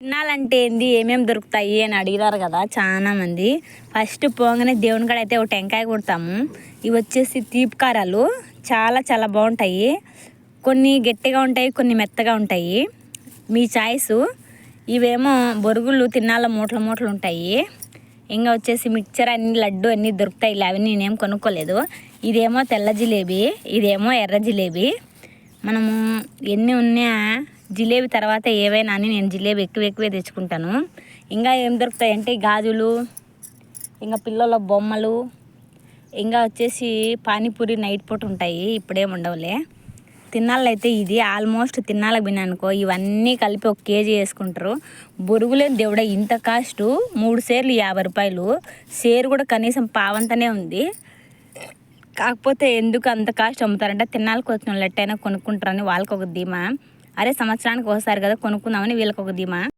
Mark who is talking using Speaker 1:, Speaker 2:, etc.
Speaker 1: తినాలంటే ఏంది, ఏమేమి దొరుకుతాయి అని అడిగారు కదా చాలా మంది. ఫస్ట్ పోగానే దేవుని కాడ అయితే ఒక టెంకాయ కొడతాము. ఇవి వచ్చేసి తీపి కారాలు, చాలా చాలా బాగుంటాయి. కొన్ని గట్టిగా ఉంటాయి, కొన్ని మెత్తగా ఉంటాయి, మీ చాయిస్. ఇవేమో బొరుగులు తిన్నాల మూటలు మూటలు ఉంటాయి. ఇంకా వచ్చేసి మిక్చర్ అన్ని లడ్డు అన్నీ దొరుకుతాయి. అవన్నీ నేనేం కొనుక్కోలేదు. ఇదేమో తెల్ల జిలేబీ, ఇదేమో ఎర్ర జిలేబీ. మనము ఎన్ని ఉన్నా జిలేబీ తర్వాత ఏవైనా అని నేను జిలేబీ ఎక్కువే తెచ్చుకుంటాను. ఇంకా ఏం దొరుకుతాయి అంటే గాజులు, ఇంకా పిల్లల బొమ్మలు, ఇంకా వచ్చేసి పానీపూరి నైట్ పూట ఉంటాయి, ఇప్పుడేం ఉండవులే. తిన్నాళ్ళు అయితే ఇది ఆల్మోస్ట్ తిన్నాళ్ళకి బిన్ననుకో ఇవన్నీ కలిపి 1 కేజీ వేసుకుంటారు. బొరుగులేని దేవుడ ఇంత కాస్ట్, 3 సేర్లు 50 రూపాయలు. సేరు కూడా కనీసం పావంతనే ఉంది. కాకపోతే ఎందుకు అంత కాస్ట్ అమ్ముతారంటే తిన్నాళ్ళకి వచ్చిన వాళ్ళు ఎట్టయినా కొనుక్కుంటారని వాళ్ళకి ఒక ధీమా. అరే సంవత్సరానికి ఒకసారి కదా కొనుక్కుందామని వీళ్ళకి ఒక ధీమా.